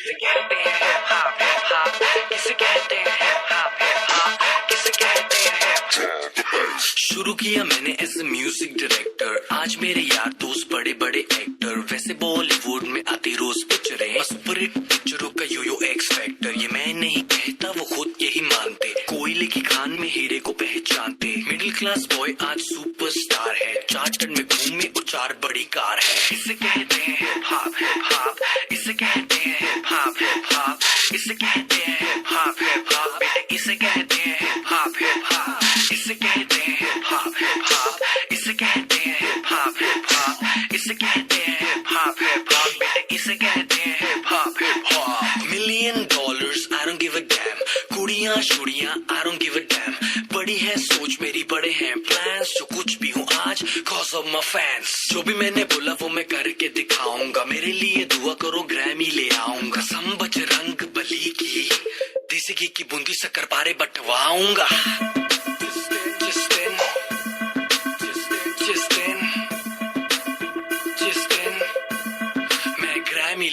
किसे कहते हैं हिप हॉप, हिप हॉप किसे कहते हैं हिप हॉप, हिप हॉप किसे कहते हैं हिप हॉप। शुरू किया मैंने एज ए म्यूजिक डायरेक्टर, आज मेरे यार दोस्त बड़े बड़े एक्टर। वैसे बॉलीवुड में आती रोज पिक्चरें, सुपरहिट पिक्चरों का यो एक्स फैक्टर। ये मैं नहीं कहता, वो खुद यही मानते, कोयले की खान में हीरे को पहचानते। मिडिल क्लास बॉय आज सुपरस्टार है, चार्टर्ड में घूमे और 4 बड़ी कार है। इसे कहते हैं हिप हॉप, हिप हॉप इसे कहते हैं हिप हॉप, हिप हॉप इसे कहते हैं हिप हॉप, हिप हॉप बेटे इसे कहते हैं हिप हॉप, हिप हॉप इसे कहते हैं हिप हॉप, हिप हॉप इसे कहते हैं हिप हॉप, हिप हॉप इसे कहते हैं हिप हॉप, हिप हॉप बेटे इसे कहते हैं hip hop, hip hop. $1,000,000 I don't give a damn, कुड़ियां शुड़ियां I don't give a damn। बड़ी है सोच मेरी, बड़े हैं प्लान्स, जो कुछ भी हूँ आज cause of my fans। जो भी मैंने बोला वो मैं करके दिखाऊंगा, मेरे लिए दुआ करो ग्रैमी ले आऊंगा। संबच रंग बली की देसी घी की बूंदी शक्कर पारे बटवाऊंगा।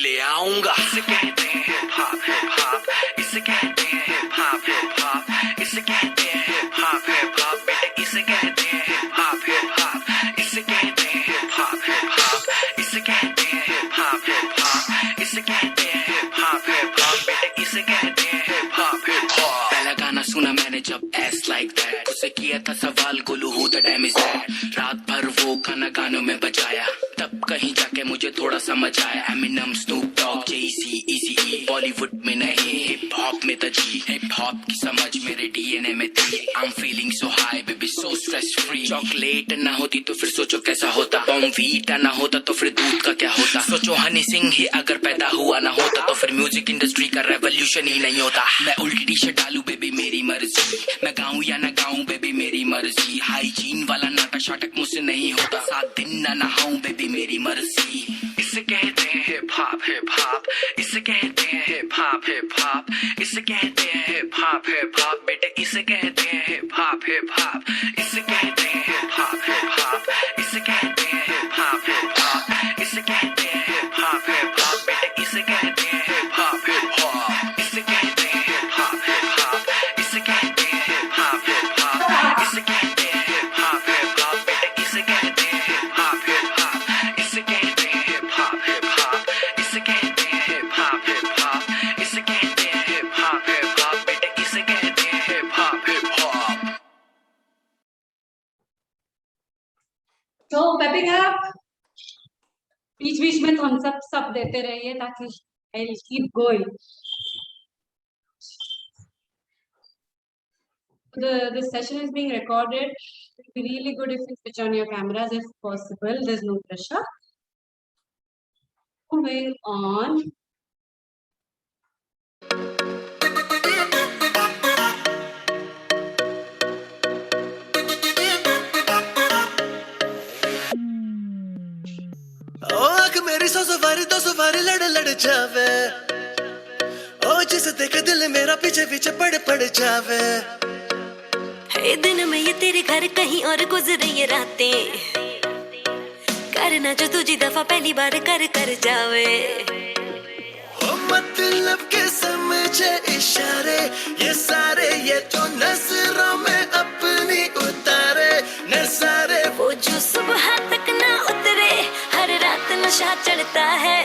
ले आऊंगा। इसे कहते हैं हिप हॉप, हिप हॉप इसे कहते हैं हिप हॉप, हिप हॉप इसे कहते हैं हिप हॉप, हिप हॉप बेटे इसे कहते हैं हिप हॉप, हिप हॉप इसे कहते हैं हिप हॉप, हिप हॉप इसे कहते हैं हिप हॉप, हिप हॉप इसे कहते हैं हिप हॉप, हिप हॉप बेटे इसे कहते हैं हिप हॉप, हिप हॉप। पहला गाना सुना मैंने जब एस लाइक दैट, उससे किया था सवाल Golu who the dam is that. रात भर वो गाना गानों में बजाया, तब कहीं जाके मुझे थोड़ा समझ आया। एमिनम, स्नूप डॉग, जेसी, इजी, बॉलीवुड में नहीं हिप हॉप में था जी। हिप हॉप की समझ मेरे डीएनए में थी। I am feeling so high baby, so stress free. Chocolate ना होती तो फिर सोचो कैसा होता, बॉर्नवीटा ना होता तो फिर दूध का क्या होता। सोचो हनी सिंह ही अगर पैदा हुआ ना होता तो फिर म्यूजिक इंडस्ट्री का रेवोल्यूशन ही नहीं होता। मैं उल्टी टी शर्ट डालू बेबी मेरी मर्जी, मैं गाऊं या ना गाऊं बेबी मेरी मर्जी। हाइजीन वाला नाटक शाटक मुझसे नहीं होता, 7 दिन ना नहाऊं बेबी मेरी मर्जी। इसे कहते हैं हिप हॉप, हिप हॉप इसे कहते हैं हिप हॉप, हिप हॉप इसे कहते हैं हिप हॉप, हिप हॉप बेटे इसे कहते हैं हिप हॉप, हिप हॉप इसे कहते हैं हिप हॉप, हिप हॉप इसे कहते हैं हिप हॉप, हिप हॉप इसे कहते हैं हिप हॉप, हिप हॉप बेटे इसे कहते हैं हिप हॉप, हिप हॉप इसे कहते हैं हिप हॉप, हिप हॉप इसे कहते हैं हिप हॉप, हिप हॉप इसे कहते हैं हिप हॉप, हिप हॉप बेटे इसे कहते हैं हिप हॉप, हिप हॉप इसे कहते हैं हिप हॉप, हिप हॉप इसे कहते हैं हिप हॉप, हिप हॉप इसे कहते हैं हिप हॉप, हिप हॉप बेटे इसे कहते हैं हिप हॉप, हिप हॉप। तो पेपिंग अप, बीच बीच में थम्स अप सब देते रहिए ताकि I'll keep going. This session is being recorded. It would be really good if you switch on your cameras if possible. There's no pressure. Moving on. मेरी 100 सवारी 2 सवारी लड़ जावे, ओ जिसे देख दिल मेरा पीछे पीछे पड़ जावे। है दिन में ये तेरे घर कहीं और गुजर ये रातें, करना जो तुझी दफा पहली बार कर जावे। ओ मतलब के समझे इशारे ये सारे, ये तो नजरों में अपनी उतारे नजारे। वो जो सुबह तक ना उतरे, हर रात नशा चढ़ता है।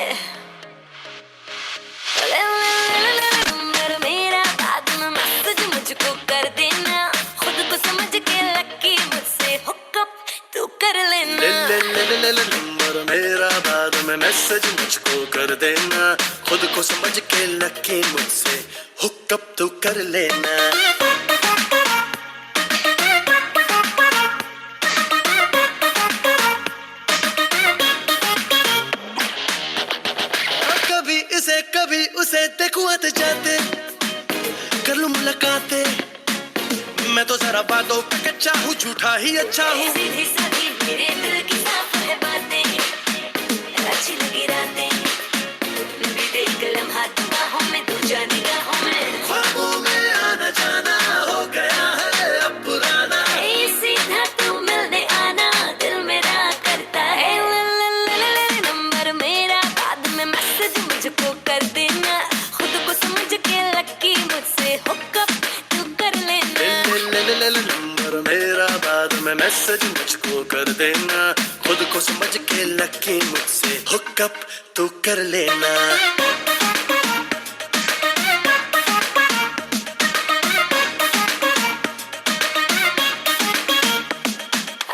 मेरा बाद में मैसेज मुझको कर देना, खुद को समझ के लकी मुझसे हुकअप तू कर लेना। नंबर मेरा बाद में मैसेज मुझको कर देना, खुद को समझ के लकी मुझसे हुकअप तू कर लेना। कभी उसे देखूं आते जाते, कर लूं मुलाकातें। मैं तो जरा बातों पे कच्चा हूँ, झूठा ही अच्छा हूँ। सीधी सादी मेरे दिल की साफ है बातें, अच्छी लगी रातें, बीते एक लम्हा बाहों में तू जाने निगाहों में। ख्वाबों में आना जाना हो गया है अब पुराना, सीधा तू मिलने आना दिल मेरा करता है। नंबर मेरा बाद में मैसेज मुझको कर देना, मैसेज मुझको कर देना, खुद को समझ के लकी मुझसे हुकअप तू कर लेना।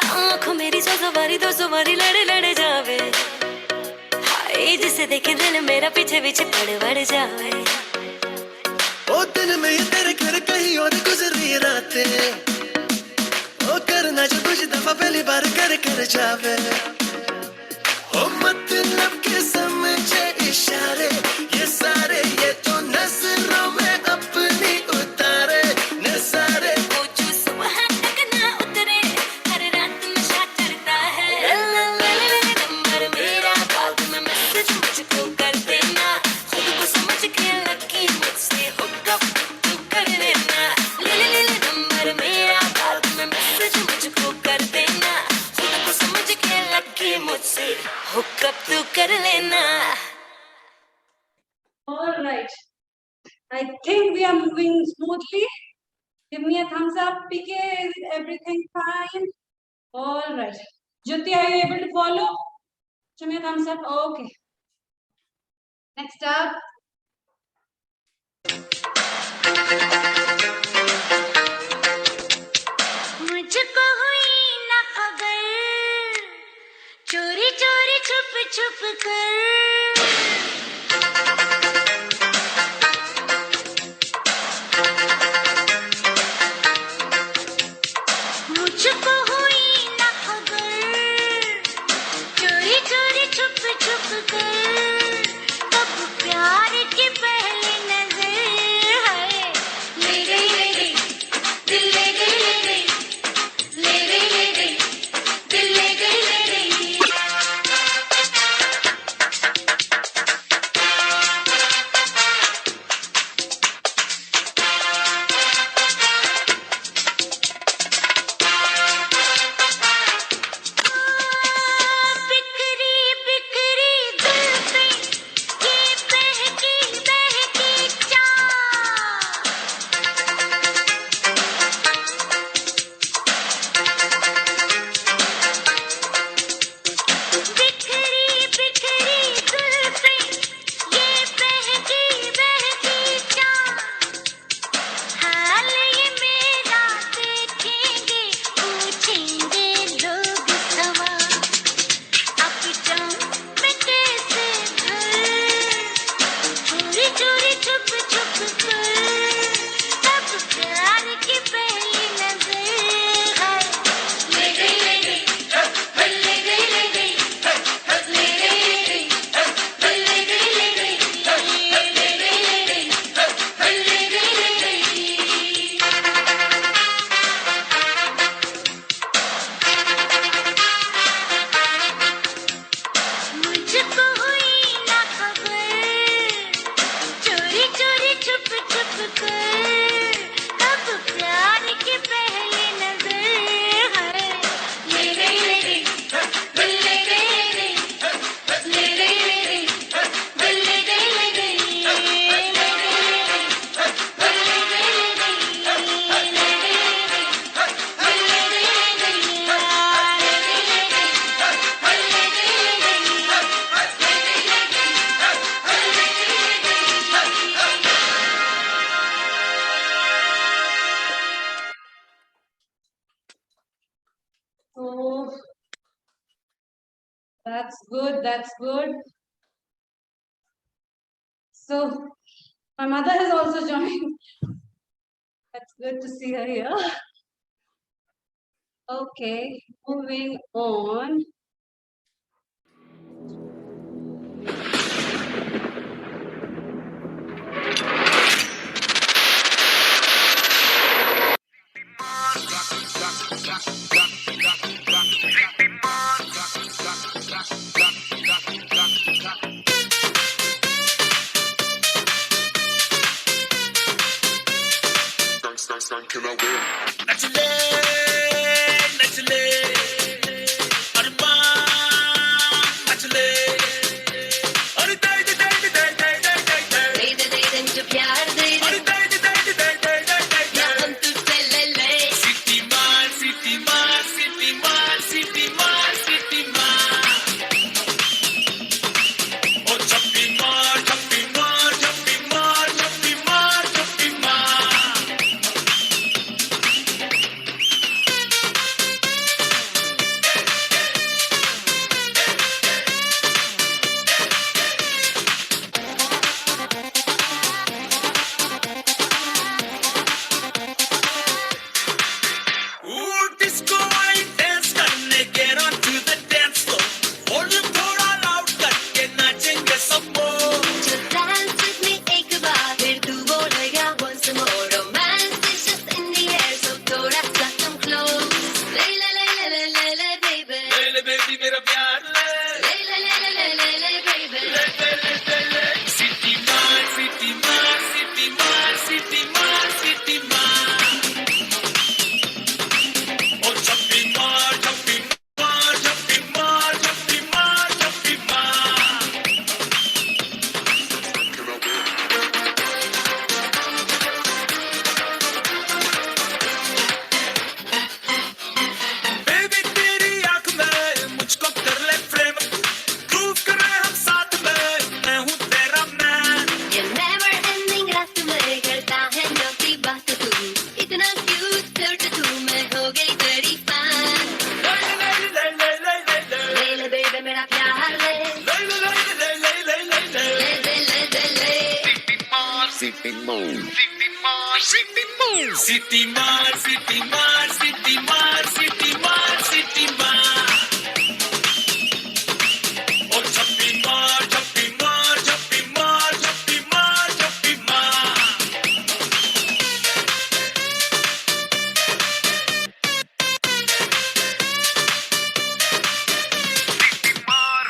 आंखों मेरी दो सवारी लड़े लड़े जावे, हाय जिसे देखे दिल मेरा पीछे पीछे पड़ जावे। ओ दिन में ये तेरे घर कहीं और गुजरी रातें, ओ करना जो कुछ दफा पहली बार कर जावे। ओ मतलब के समझे इशारे ये सारे, ये तो नजरों में अपनी उतारे नजारे। वो जो सुबह तक ना उतरे, हर रात नशा चढ़ता है। नंबर मेरा बाद में मैसेज मुझको कर देना, खुद को समझ के लकी मुझसे हुकअप तू कर लेना। ले नंबर मेरा बाद में मैसेज मुझको कर देना, खुद को समझ के लकी मुझसे हुकअप तू कर लेना। All right. I think we are moving smoothly. Give me a thumbs up. PK, is everything fine? All right. Jyoti, are you able to follow? Show me a thumbs up. Okay. Next up. मुझको हुई ना खबर, चोरी चोरी छुप छुप कर। मुझको हुई ना खबर, चोरी चोरी छुप छुप कर। कब प्यार की पहली नजर है, ले गई दिल ले गई, ले गई दिल ले गई। बिखरी बिखरी जुल्फें, ये बहकी बहकी चाह। बिखरी बिखरी जुल्फें, ये बहकी बहकी चाह। हाल ये मेरा देखेंगे, पूछेंगे लोग सवा। अब जाऊं मैं कैसे घर, चोरी चोरी छुप छुप कर। तब प्यार की पहली नजर है, ले गई ले गई ले गई ले गई ले गई ले गई ले गई ले गई ले गई। मुझको हुई ना खबर, चोरी चोरी छुप छुप कर। कब प्यार की पहली नजर है, ले गई ले गई ले गई ले गई ले गई ले गई So that's good. That's good. So my mother has also joined. That's good to see her here. Okay, moving on. नचले नचले अरमान नचले, अरे दे दे दे दे दे दे दे दे मुझे प्यार दे, अरे दे दे दे दे दे दे या हम तुझसे ले ले। सिटी मार सिटी मार city City Mall. City Mall, City Mall, City Mall, City Mall, City Mall, City Mall, City Mall. Oh, Chappi Mall, Chappi Mall, Chappi Mall, Chappi Mall, Chappi Mall. City Mall.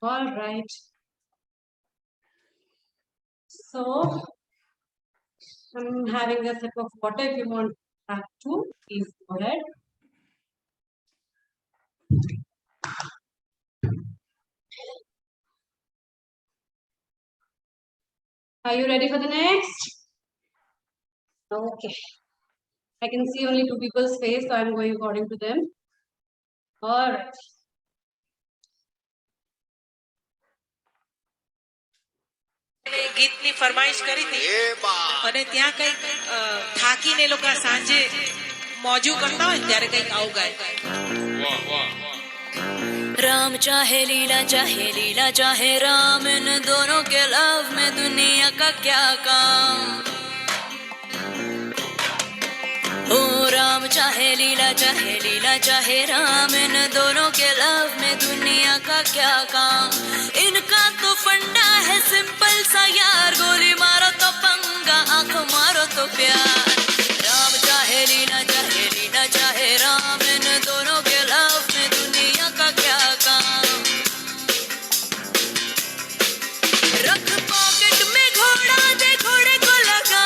All right. So I'm having a sip of water. If you want that too, please go ahead. Are you ready for the next? Okay. I can see only two people's face, so I'm going according to them. All right. ગીતની ફરમાઈશ કરી હતી અને ત્યાં કઈક થાકીને એ લોકો સાંજે મોજું કરતા હોય ત્યારે કઈક આવું ગાય राम चाहे लीला चाहे राम इन दोनों के लव में दुनिया का क्या काम ओ राम चाहे लीला चाहे राम इन दोनों के लव में दुनिया का क्या काम इनका तो फंडा है सिंपल सा यार गोली मारो तो पंगा आंख मारो तो प्यार राम चाहे लीला चाहे राम इन दोनों के लव में दुनिया का क्या काम रख पॉकेट में घोड़ा दे घोड़े को लगा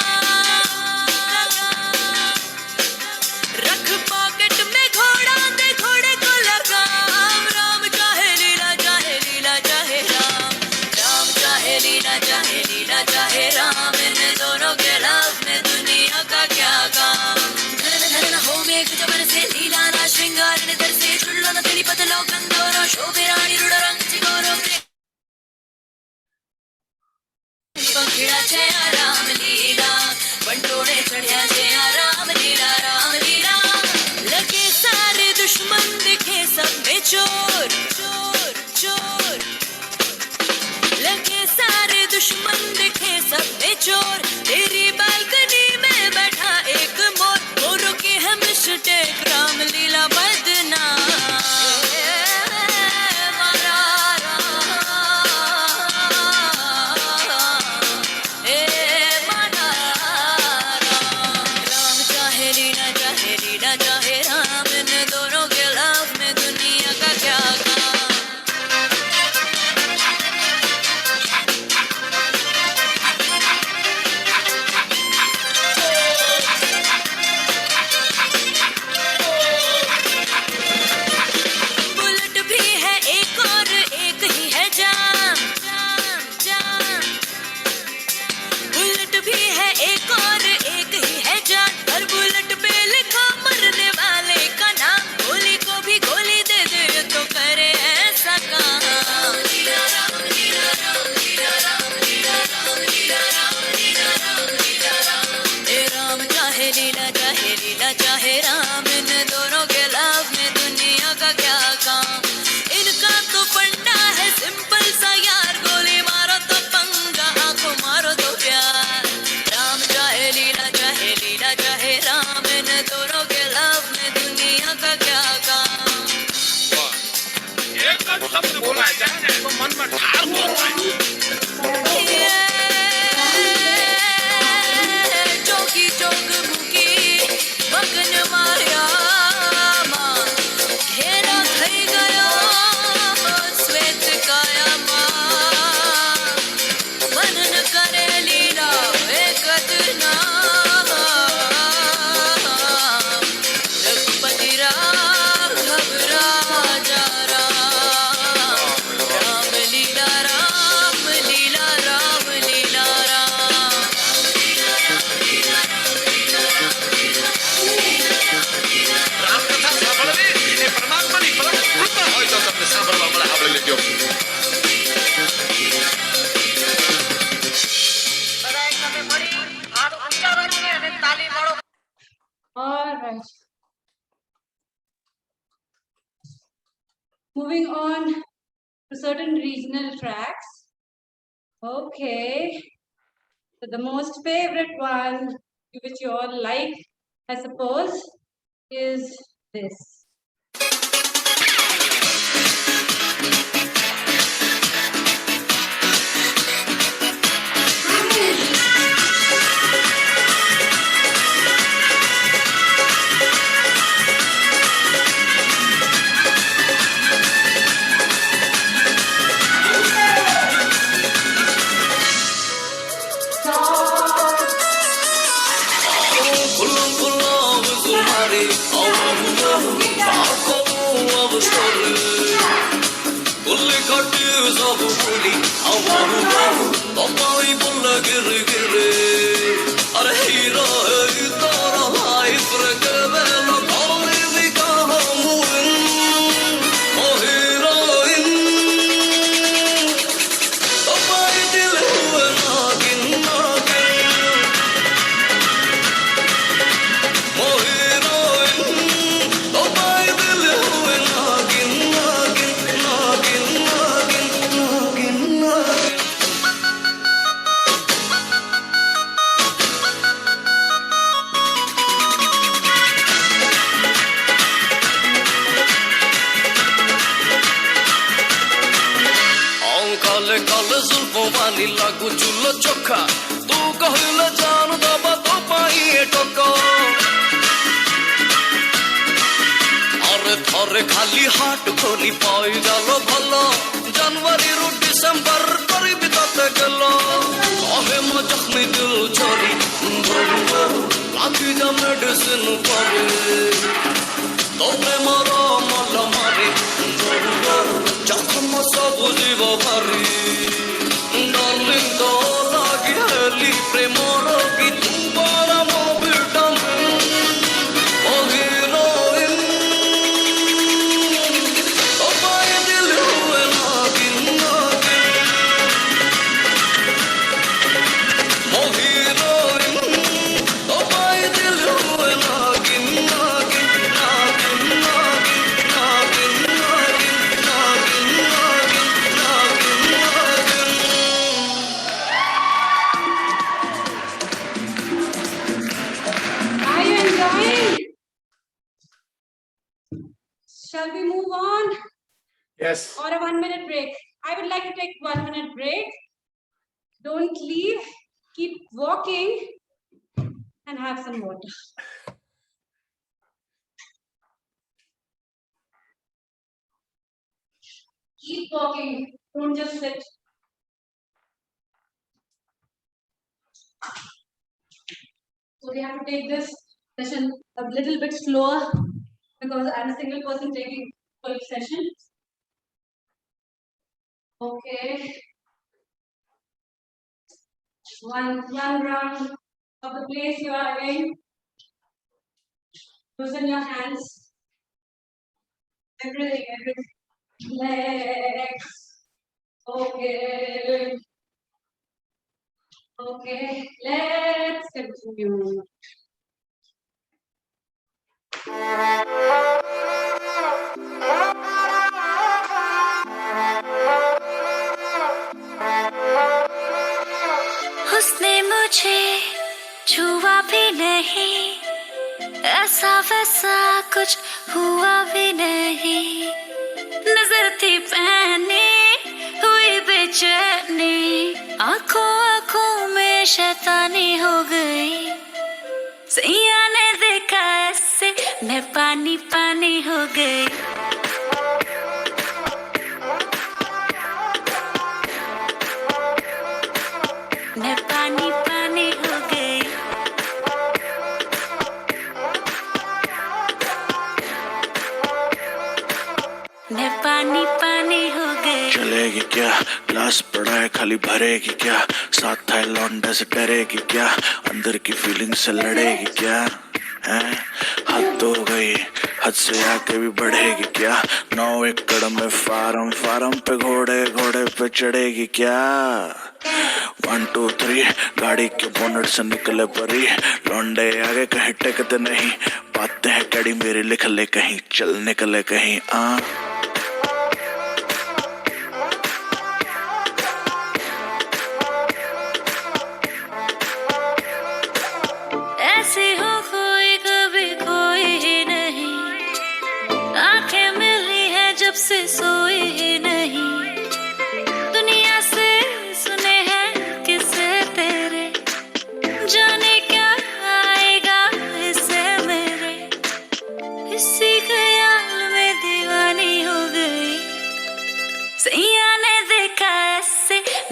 रख पॉकेट में घोड़ा दे घोड़े को लगा राम चाहे लीला चाहे राम राम चाहे लीला चाहे राम इन दोनों के लव में दुनिया का क्या काम धन हो मेघ जबर से लीला ना श्रृंगार निधर से चुल्लो न तेरी बदलो कंदोरो शोभे रानी रुड़ रंग चिगोरो पंखिड़ा छे राम लीला बंटोड़े चढ़िया छे राम लीला लगे सारे दुश्मन दिखे सब में चोर चोर चोर लगे सारे दुश्मन दिखे सब में चोर तेरी बालकनी में बैठा एक मोर मोरों की है मिस्टेक राम लीला बदनाम चाहे राम इन दोनों के लव में दुनिया का क्या काम बुलेट भी है एक और एक ही है जान बुलेट भी है एक और एक ही है जान हर बुलेट पे लिखा मरने वाले का नाम गोली को भी गोली दे दे तो करे ऐसा काम राम चाहे लीला चाहे राम इन दोनों के लव में दुनिया का क्या काम इनका तो फंडा है सिंपल सा यार गोली मारो तो पंगा आंखों मारो तो प्यार राम चाहे लीला चाहे राम इन दोनों के लव में दुनिया का क्या काम एक शब्द बोला जाए ना तो मन में ठार हो जोगी जोग मुकी मगन माया घेरा થઈ ગયો શ્વેત કાયામાં મનન કરે લીલા વેકતના રઘુપતિ રામ ઘબરા જા રામ લીલા રામ લીલા રામ લીલા રામ રામ કથા સાંભળવી એ પરમાત્માની પરમ કૃપા હોય તો તમને સાંભળવા મળે આપણે લેજો All right. Moving on to certain regional tracks. Okay. So the most favorite one, which you all like, I suppose, is this. लागू चूल्हो चोखा तू कहल जान दबा तो पाइए टोको अरे थरे खाली हाट खोली पाई जालो भलो जनवरी रु डिसेंबर करी बिताते गलो कहे मो जख्मी दिल छोरी लागी जा मेडिसिन परे तोरे मरो मल मारी जख्म सब जीव भरी Darling, don't lagi heli premoro ki tu bara mo bitam oh heroine oh my dil hue lagin oh heroine oh my dil hue lagin Shall we move on? Yes. Or a 1 minute break? I would like to take 1 minute break. Don't leave. Keep walking and have some water. Keep walking. Don't just sit. So we have to take this session a little bit slower because I'm a single person taking full session. Okay. One round of the place you are in. Loosen your hands. Everything. Legs. Okay. Okay. Let's continue. उसने मुझे छुआ भी नहीं ऐसा वैसा कुछ हुआ भी नहीं नजर थी पहनी हुई बेचैनी आंखों में शैतानी हो गई सैया ने देखा ऐसे मैं पानी पानी हो गई मैं पानी पानी हो गई मैं पानी पानी हो गई चलेगी क्या ग्लास पड़ा है खाली भरेगी क्या साथ था लौंडा से डरेगी क्या अंदर की फीलिंग से लड़ेगी क्या हैं हद तो हो गई हद से आके भी बढ़ेगी क्या 9 एकड़ में फार्म पे घोड़े पे चढ़ेगी क्या 1 2 3 गाड़ी के बोनट से निकले परी लौंडे आगे कहीं टेकते नहीं बातें हैं कड़ी मेरी लिख ले कहीं चल निकले कहीं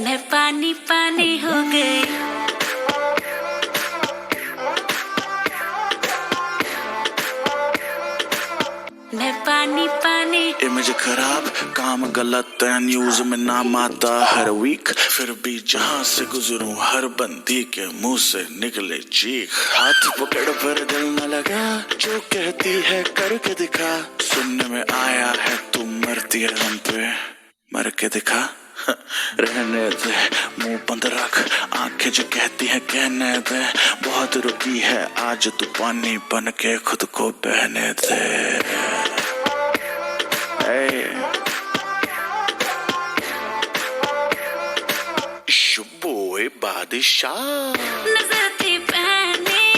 मैं पानी पानी हो गई मैं पानी पानी इमेज खराब काम गलत है न्यूज में नाम आता हर वीक फिर भी जहां से गुजरूं हर बंदी के मुंह से निकले चीख हाथ पकड़ पर दिल न लगा जो कहती है करके दिखा सुनने में आया है तू मरती है हम पे मर के दिखा रहने दे मुंह बंद रख आंखें जो कहती है कहने दे बहुत रुकी है आज तू पानी बन के खुद को बहने दे शुबोए बादशाह नजर थी पहनी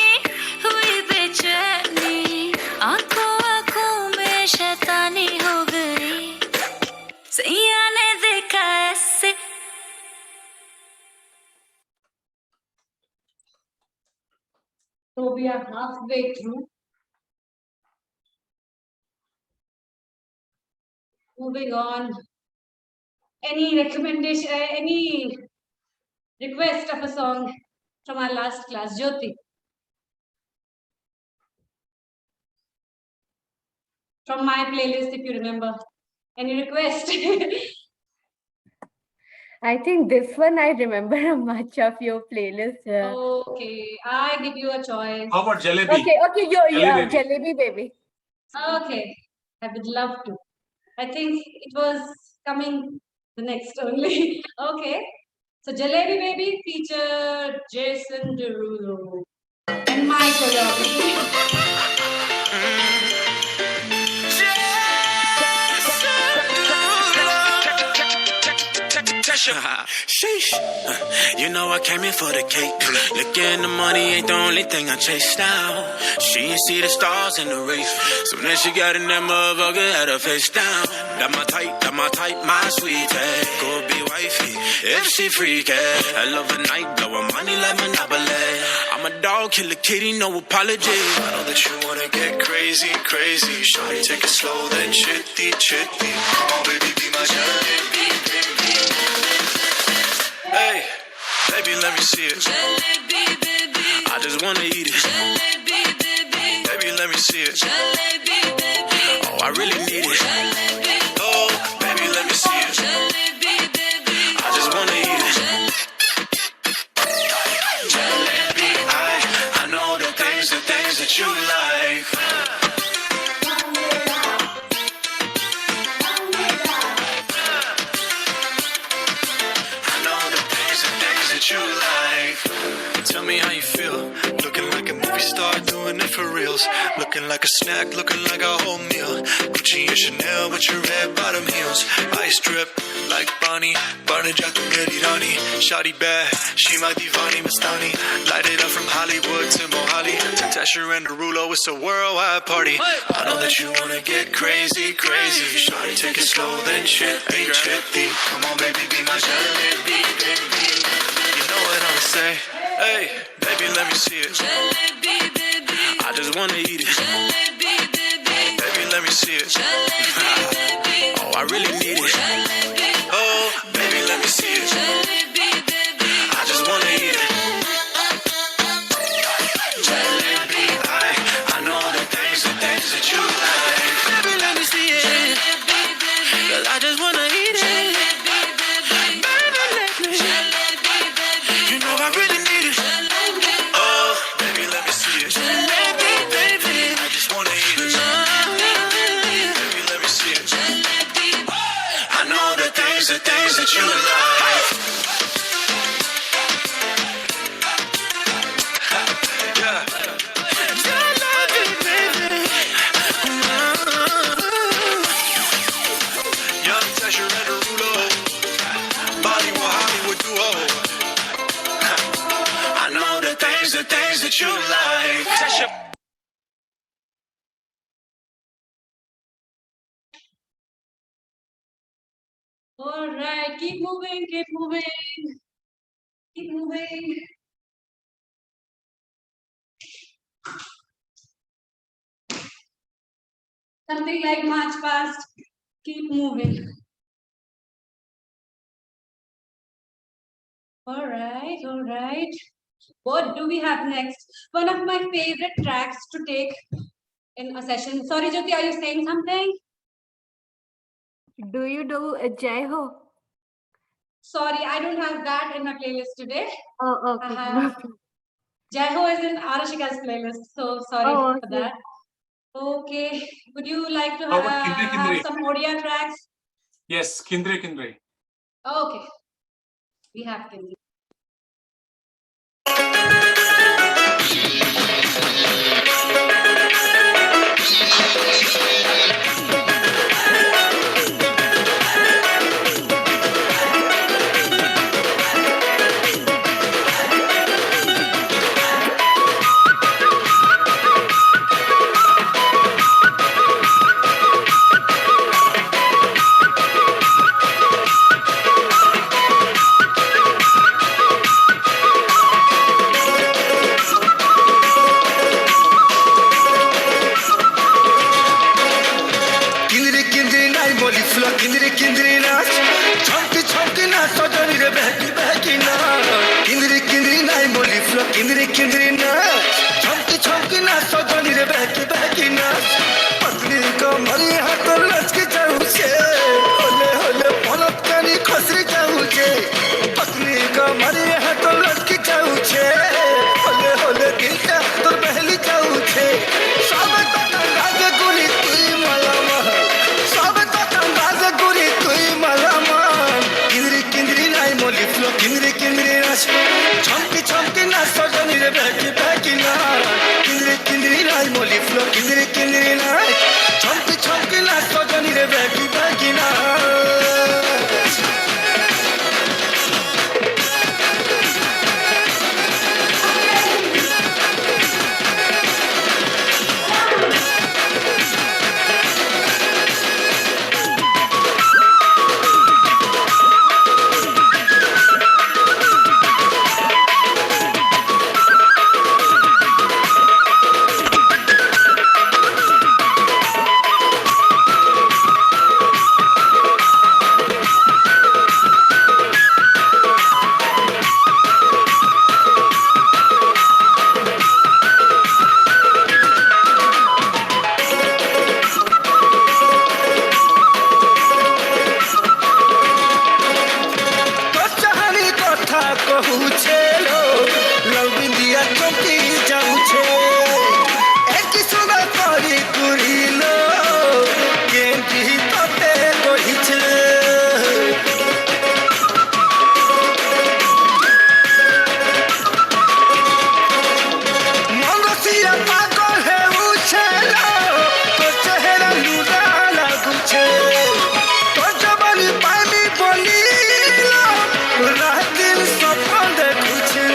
हुई बेचैनी आंखों आंखों में शैतानी हो गई सैया ने देखा ऐसे So we are halfway through. Moving on. Any recommendation, any request of a song from our last class? Jyoti. From my playlist, if you remember. Any request? I think this one I remember much of your playlist. Okay, I give you a choice. How about Jalebi? Okay, Jalebi. Jalebi baby. Okay, I would love to. I think it was coming the next only. Okay, so Jalebi Baby featured Jason Derulo and my choreography. Sheesh. You know I came in for the cake. Looking the money ain't the only thing I chase down. She ain't see the stars in the race. So then she got in that motherfucker, had her face down. That my type, my sweetie. Go be wifey, if she freaky. I love a night, blow her money like Monopoly. I'm a dog, kill a kitty, no apology. I know that you wanna get crazy, crazy. Shawty, take it slow, then chitty, chitty. Oh baby, be my jalebi, baby. Hey, baby, let me see it. Jalebi baby I just wanna eat it. Jalebi baby Baby, let me see it. Jalebi baby Oh, I really need it. Jalebi Oh, baby, let me see it. Jalebi baby I just wanna eat it. Jalebi, I know the things that you like. I know the things that you like. Tell me how you feel. Looking like a movie star, doing it for reals. Looking like a snack, looking like a whole meal. Gucci and Chanel with your red bottom heels. Ice drip like Bonnie, burning jack to Rani. Shawty bad, she my divani Mastani. Light it up from Hollywood to Mohali. To Tesher and Derulo, it's a worldwide party. I know that you wanna get crazy, crazy. Shawty, take it slow, then chitty, chitty. Come on, baby, be my jalebi, baby. You know what I'ma say? Hey, baby, let me see it. Jalebi baby I just wanna eat it. Jalebi baby Baby, let me see it. Jalebi baby Oh, I really need it. Jalebi Oh, baby, let me see it. Jalebi baby I just wanna eat it. Jalebi, I know the things that you like. Baby, let me see it. Jalebi baby 'Cause I just wanna eat it. Jalebi baby Baby, let me. Jalebi baby You know I really need it. Jalebi Oh, baby, let me see it. Jalebi baby I just wanna eat it. Baby, let me see it. Jalebi I know the things that you like. Yeah. Jalebi, baby. Young Tesher and Derulo, Bollywood Hollywood duo. I know the things that you like. Tesher. All right, keep moving, keep moving, keep moving. Something like march past, keep moving. All right, all right. What do we have next? One of my favorite tracks to take in a session. Sorry, Jyoti, are you saying something? Do you do a Jai Ho? Sorry, I don't have that in my playlist today. Oh, I okay. have Jai Ho is in Arashika's playlist, so sorry Oh, for okay. that. Okay, would you like to How about Kindre have Kindre? some Odia tracks? Yes, Kindre Kindre. Okay, we have Kindle. किंद्री किंद्री नाई बोली flow किंद्री किंद्री नाच छमकी छमकी नाच सजनी रे बहकी बहकी नाच किंद्री किंद्री नाई बोली फ्लो किंद्री किंद्री नाच छमकी छमकी नाच सजनी रे बहकी बहकी नाच पत्नी को मरी हाथ लचकी जाऊ छे होले होले पलक कानी खसरी जाऊ छे पत्नी को मरी हाथ लचकी जाऊ छे होले होले दिलटा तो बहली जाऊ छे सब तक लागे गुली तुई मलामा सब तक लागे गुली तुई मलामा किंद्री किंद्री नाई मोली फ्लो किंद्री किंद्री नाच छमकी छमकी नाच सजनी रे बहकी बहकी नाच किंद्री किंद्री नाई मोली फ्लो किंद्री किंद्री नाच छमकी छमकी नाच सजनी रे बहकी बहकी नाच तो चाहनी कथा कहूछे लो लव इंडिया चमकी जाऊछे एक सुना करी कुरी लो केंटी तते कहिछे मंगसिया पागल है उछे लो तो चेहरा लूला लागुछे तो जवानी पानी बोली रात दिन सपन देखुछे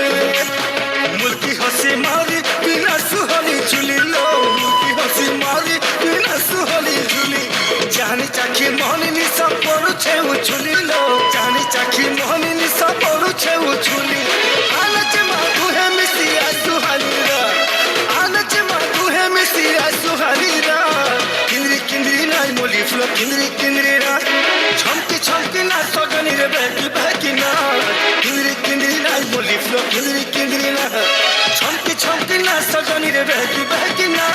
मुल्की हसी मारी बिना सुहली झुली लो मुल्की हसी मारी बिना सुहली झुली जानी चाखी मोहनी निशा पड़ुछे उछुली लो जानी चाखी मोहनी निशा पड़ुछे उछुली आनच माधु है मिसिया सुहानीरा आनच माधु है मिसिया सुहानीरा किंद्री किंद्री नाई मोली फ्लो किंद्री किंद्री ना छमकी छमकी ना सजनी रे बहकी बहकी ना किंद्री किंद्री नाई मोली फ्लो किंद्री किंद्री ना छमकी छमकी ना सजनी रे बहकी बहकी ना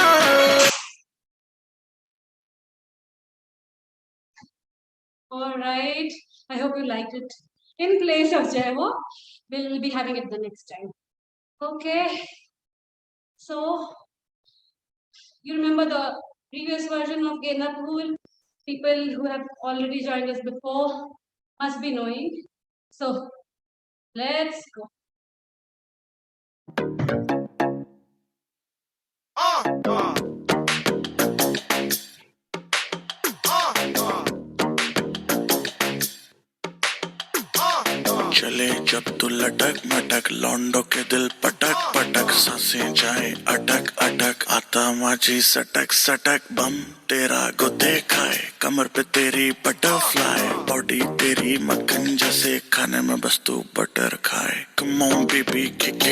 All right. I hope you liked it. In place of Jai Ho, we'll be having it the next time. Okay. So, you remember the previous version of Genda Pool? People who have already joined us before must be knowing. So, let's go. चले जब तू लटक मटक लौंडो के दिल पटक पटक सांसें जाए अटक अटक आता माझी सटक सटक बम तेरा गुदे खाए कमर पे तेरी बटरफ्लाई बॉडी तेरी मक्खन जैसे खाने में बस तू बटर खाए come on baby kick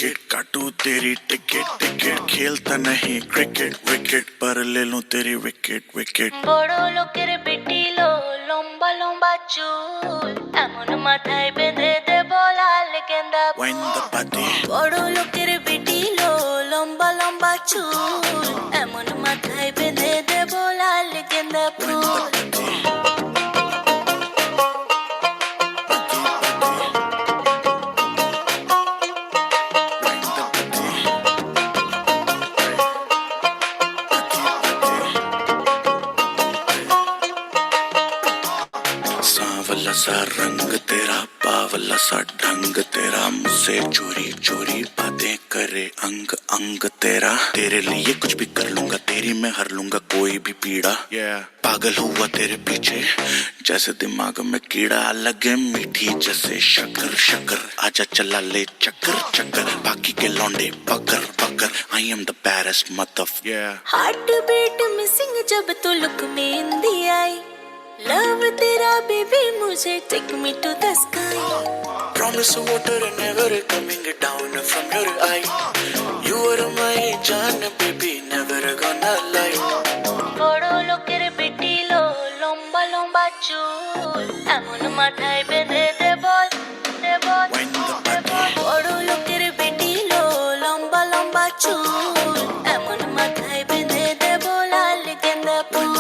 it काटू तेरी टिकट टिकट खेलता नहीं क्रिकेट विकेट पर ले लूं तेरी विकेट विकेट বড় লোকের বেটি লো লম্বা লম্বা চুল এমন মাথায় বেঁধে দে বলালে wind the body. বড় লোকের বেটি লো লম্বা লম্বা চুল এমন মাথায় বেঁধে দেব লাল গেন্দা ফুল सांवला सा रंग तेरा बावला सा ढंग तेरा मुझसे चोरी चोरी बातें करे अंग अंग तेरा तेरे लिए कुछ भी कर लूंगा तेरी मैं हर लूंगा कोई भी पीड़ा पागल हुआ तेरे पीछे जैसे दिमाग में कीड़ा लगे मीठी जैसे शक्कर शक्कर आजा चला ले चक्कर चक्कर बाकी के लौंडे पकड़ पकड़ आई एम द बैरेस्ट मतलब हार्ट बीट मिसिंग जब तू लुक में इंदी आई लव तेरा बेबी मुझे take me to the sky Promise water never coming down from your eye. You are my Jaan, baby, never gonna lie. বড় লোকের বেটি লো লম্বা লম্বা চুল এমন মাথায় বেঁধে দেব Wind the body. বড় লোকের বেটি লো লম্বা লম্বা চুল এমন মাথায় বেঁধে দেব লাল গেন্দা ফুল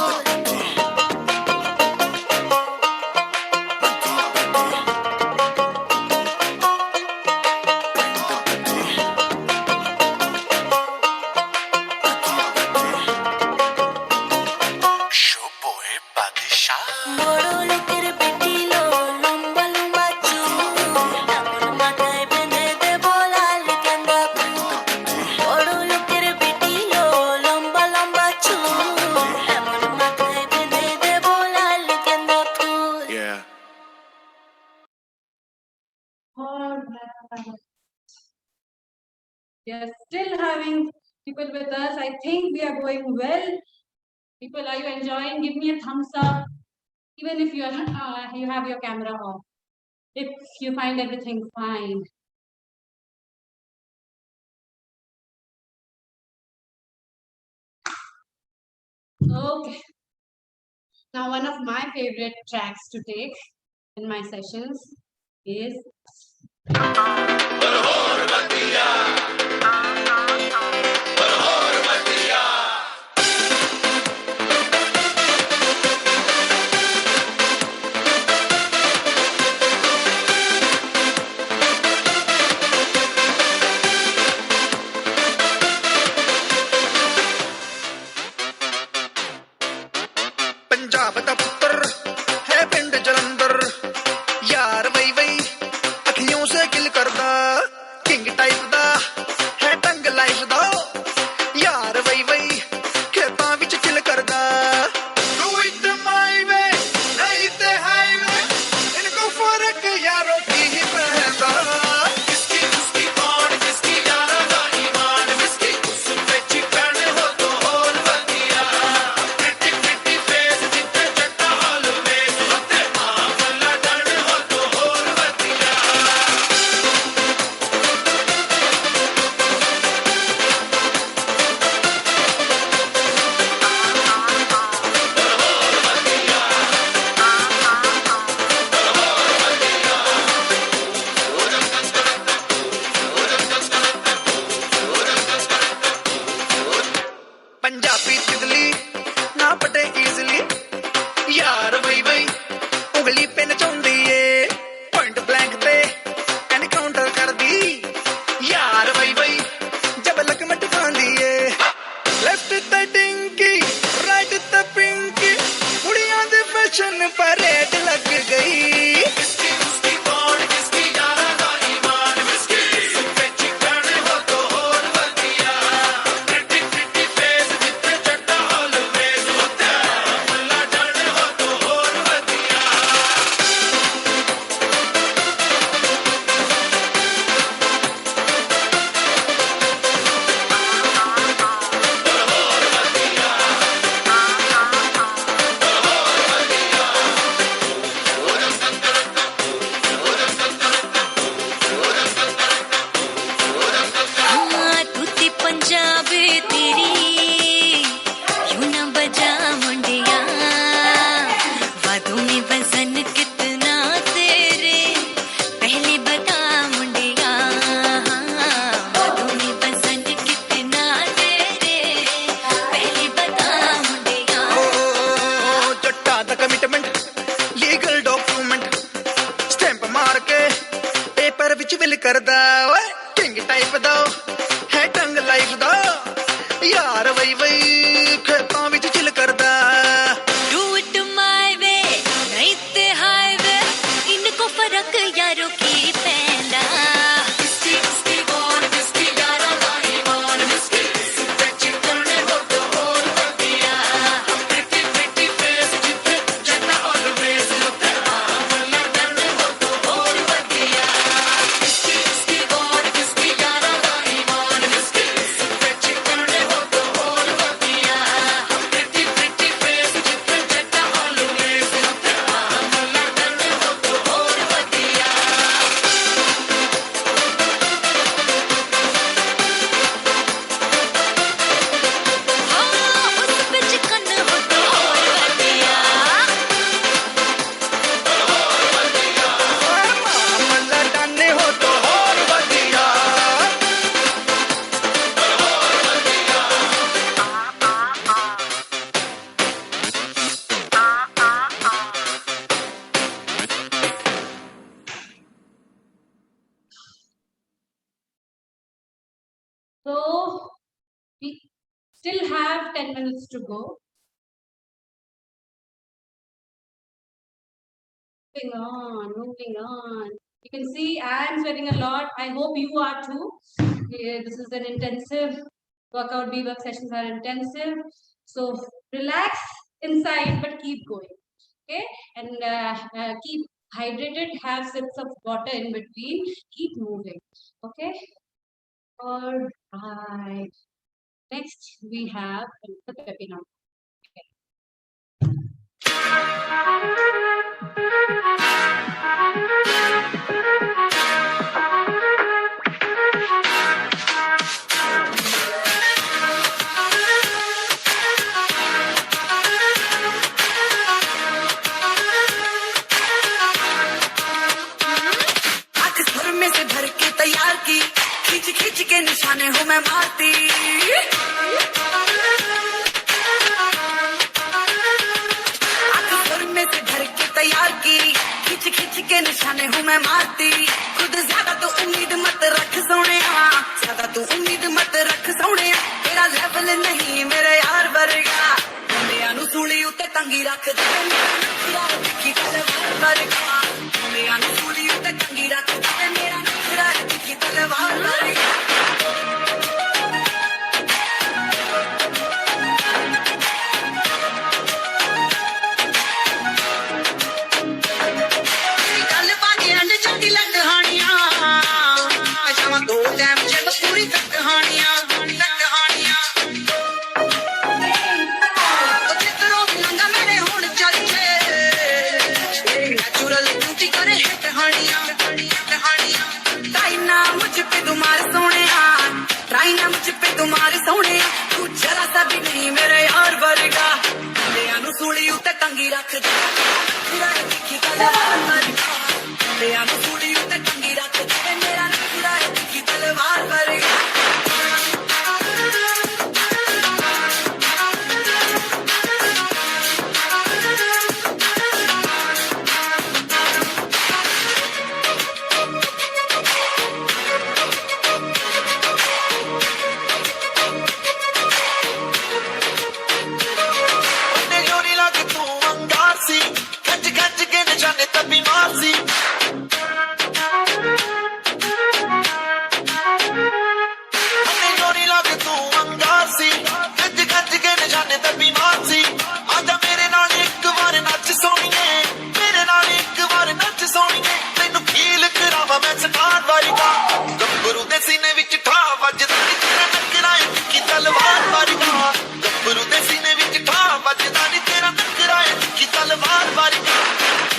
Show boy, Badshah. বড় লোকের বেটি লো লম্বা লম্বা চুল এমন মাথায় বেঁধে দেব লাল গেন্দা ফুল বড় লোকের বেটি লো লম্বা লম্বা চুল এমন মাথায় বেঁধে দেব লাল গেন্দা ফুল Yeah. All right. We are still having people with us. I think we are going well. People, are you enjoying? Give me a thumbs up. Even if you are you have your camera off. If you find everything fine. Okay. Now, one of my favorite tracks to take in my sessions is Punjab दा पुत्र है पिंड जलंधर यार वही वही अखियों से किल करदा किंग टाइप दा है ਕਰਦਾ ਓਏ ਕਿੰਗ ਟਾਈਪ ਦਾ ਹੈ ਟੰਗ ਲਾਈਫ ਦਾ ਯਾਰ ਵਈ ਵਈ ਖੇਤਾਂ ਵਿੱਚ ਚਿਲ ਕਰਦਾ Do it my way, नहीं ते highway, इनको फर्क यारों की पैंदा So we still have 10 minutes to go. Moving on. You can see I'm sweating a lot. I hope you are too. Yeah, this is an intensive workout. BWork sessions are intensive. So relax inside, but keep going. Okay, and keep hydrated. Have sips of water in between. Keep moving. Okay. All right. Next, we have the webinar. खींच खींच के निशाने हूँ मैं मारती आंख में से भर के तैयार की खींच खींच के निशाने हूँ मैं मारती खुद ज्यादा तो उम्मीद मत रख सोने ज्यादा तो उम्मीद मत रख सोने तेरा लेवल नहीं मेरे यार वर्गा मेरा नु सूली उत्ते तंगी रख दे की वर्गा मेरा नु सूली उत्ते तंगी रख दे मेरा नखरा की तलवार वर्गा तुम्हारे सोने तू जरा सा भी नहीं मेरे यार वर्गा मेरा नु सूली उत्ते टंगी रख दे मेरा दिखी तलवार वर्गा मेरा नु सूली उत्ते टंगी रख दे मेरा नखरा दिखी तलवार वर्गा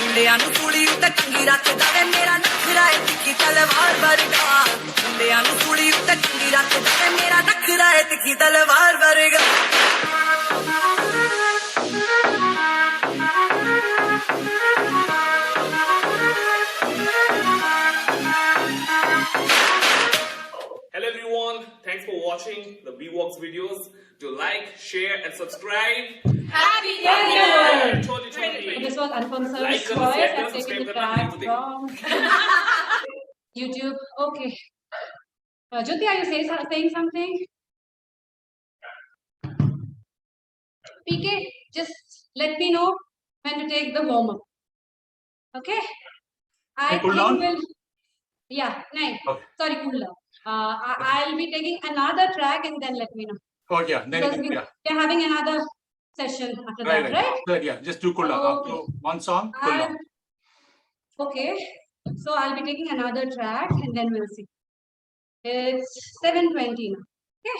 मुंडियां नु सूली उत्ते टंगी रख दे मेरा नखरा है तिखी तलवार वर्गा मुंडियां नु सूली उत्ते टंगी रख दे मेरा नखरा है तिखी तलवार वर्गा Hello everyone, thanks for watching the BWorkZ videos. Do like, share and subscribe. Happy New Year! 2020. This was Anupam Sir's Like, choice. share, I've taken subscribe it करना back नहीं from. YouTube. Okay. Jyoti, are you saying something? PK, just let me know when to take the warm up. Okay? I cool think down? we'll. Yeah, no. Okay. Sorry, cool down. I'll be taking another track and then let me know. Oh yeah, then Because we're having another session after that, right? Right, yeah, just do cool down. Okay. After one song, cool down. Okay, so I'll be taking another track and then we'll see. It's 7:20 now. Okay.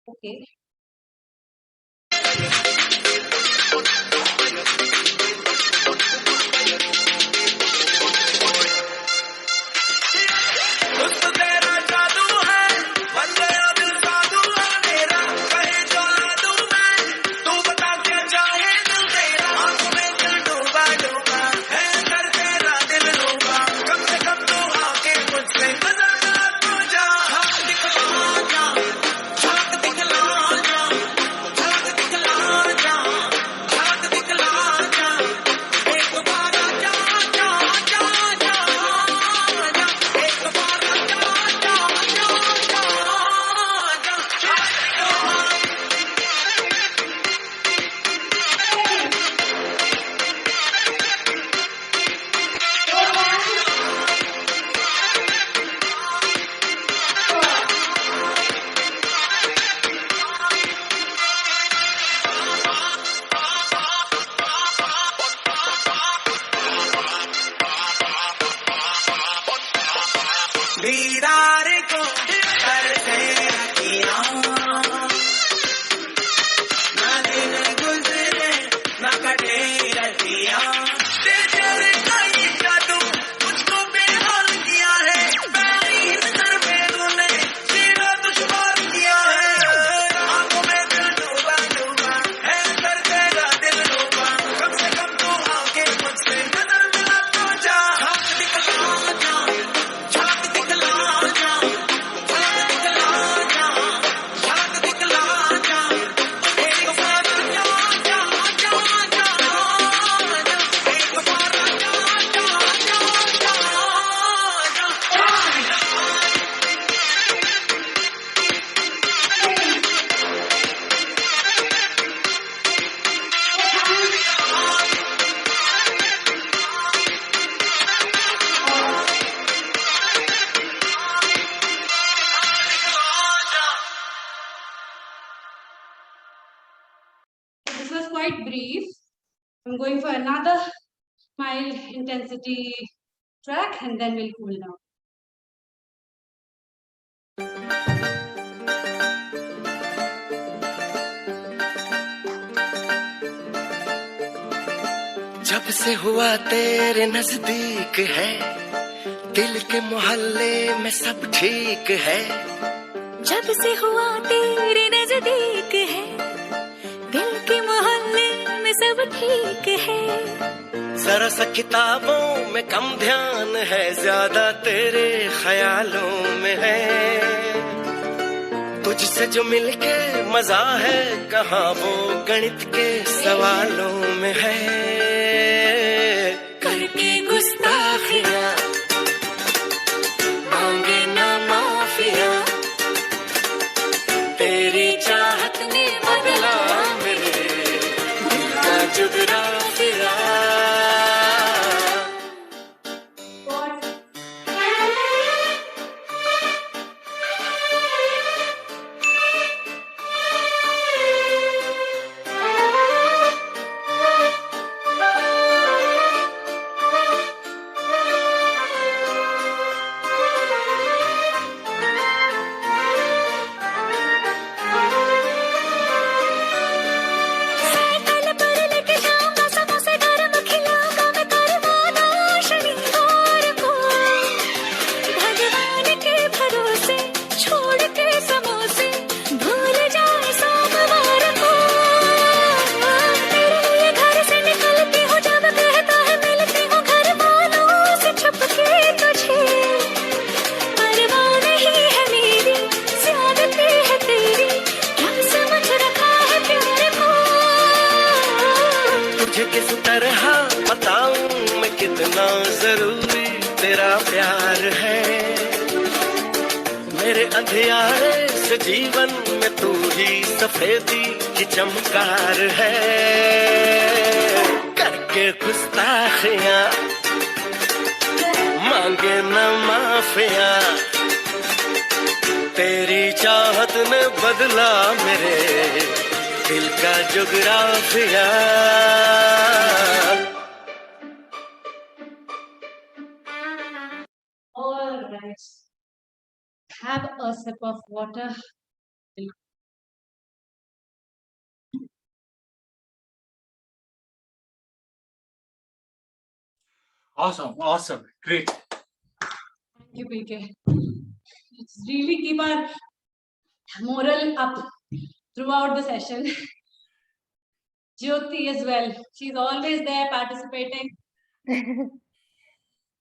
Okay. This was quite brief. I'm going for another mild intensity track and then we'll cool down. जब से हुआ तेरे नजदीक है दिल के मोहल्ले में सब ठीक है जब से हुआ तेरे नजदीक है दिल के मोहल्ले में सब ठीक है जरा सा किताबों में कम ध्यान है ज्यादा तेरे ख्यालों में है तुझसे जो मिलके मजा है कहाँ वो गणित के सवालों में है करके गुस्ताखियां मांगे ना माफिया तेरी चाहत ने बदला मेरे दिल का जुगराफिया कितना जरूरी तेरा प्यार है, मेरे अंधियारे से जीवन में तू ही सफेदी की चमकार है। करके गुस्ताखियां मांगे न माफिया, तेरी चाहत ने बदला मेरे दिल का जुगराफिया। All right. Have a sip of water. Awesome. Great. Thank you, PK. It's really keep our moral up throughout the session. Jyoti as well. She's always there participating.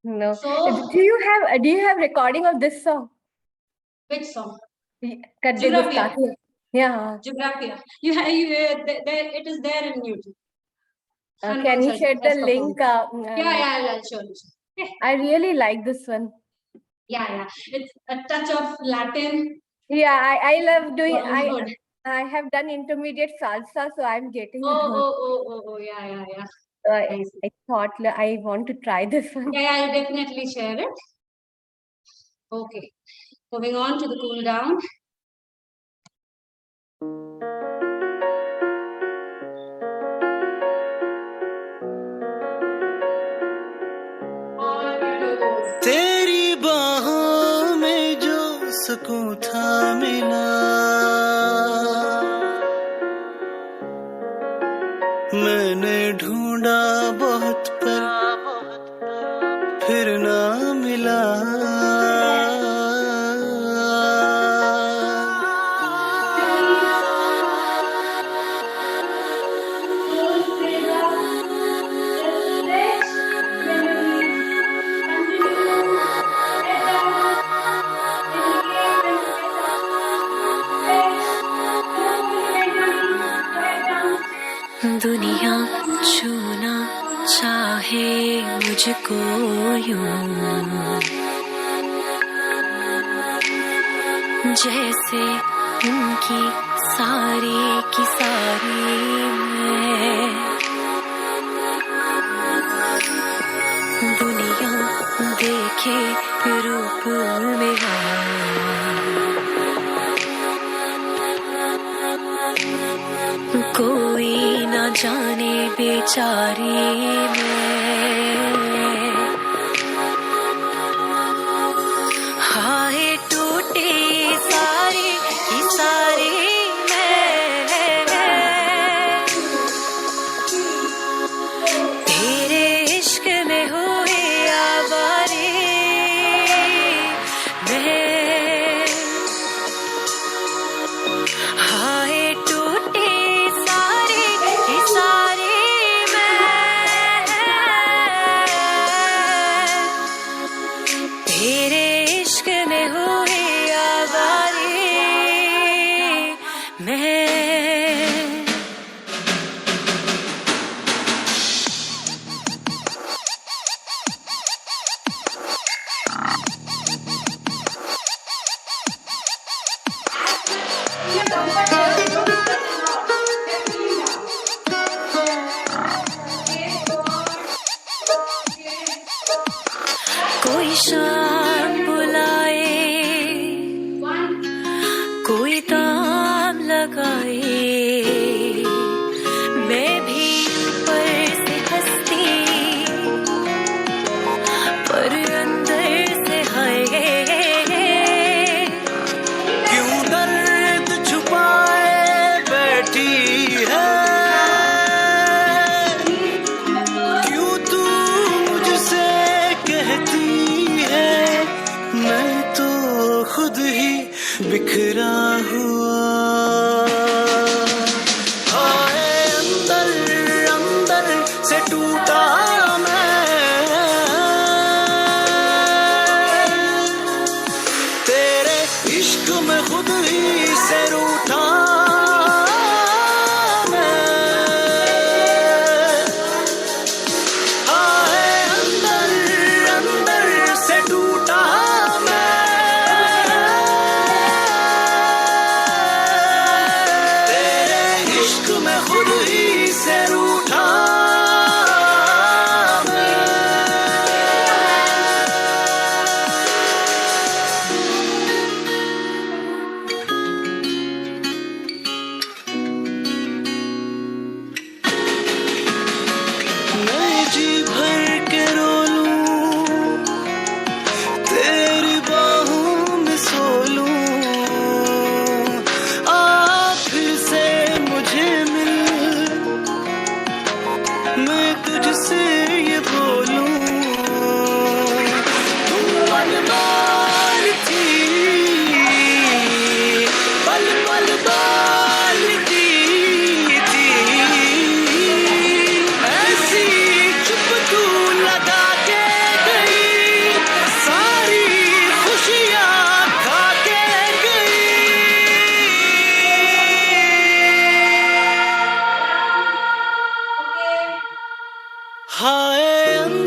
No. So, Do you have recording of this song? which song? Kadde Geographia. Gustaki. Yeah. Geographia. It is there in YouTube. Can you share the link? Yeah, I'll show you. Okay. I really like this one. Yeah. It's a touch of Latin. Yeah, I love doing. Bollywood. I have done intermediate salsa, so I'm getting it. Oh, yeah. So Nice. I thought I want to try this one. Yeah, I'll definitely share it. Okay. Moving on to the cool down. तेरी बाहों में जो सुकून था मिला, मैंने ढूंढा बहुत पर फिर ना मिला। दुनिया छूना चाहे मुझको यूं, जैसे उनकी सारी की सारी मैं। दुनिया देखे रूप मेरा, कोई न जाने बेचारी मैं। हाय टूटे सारी की सारी मैं, तेरे इश्क में हुए आवारे मैं। हाय टूटे सारी की सारी मैं।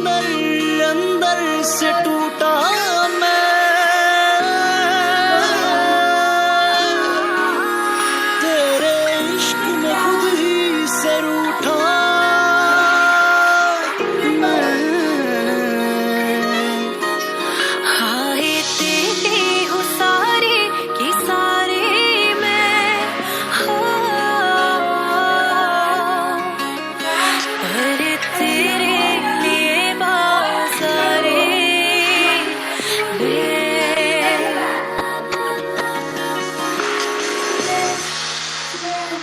अंदर अंदर से टूटा मैं तेरे इश्क में खुद ही से रूठा मैं हाय तेरे हो सारे की सारे मैं पर तेरे लिए बाज़ारे मैं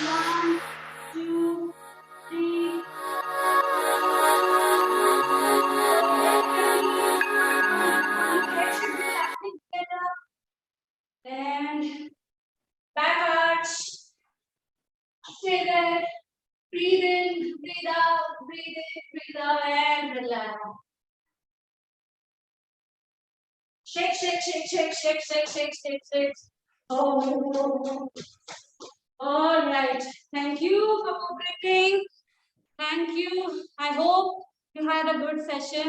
One, two, three. Get up and back arch. Stay there. Breathe in, breathe out, breathe in, breathe out, and relax. Shake, shake, shake, shake, shake, shake, shake, shake, shake. Oh. All right. Thank you for cooperating. Thank you. I hope you had a good session.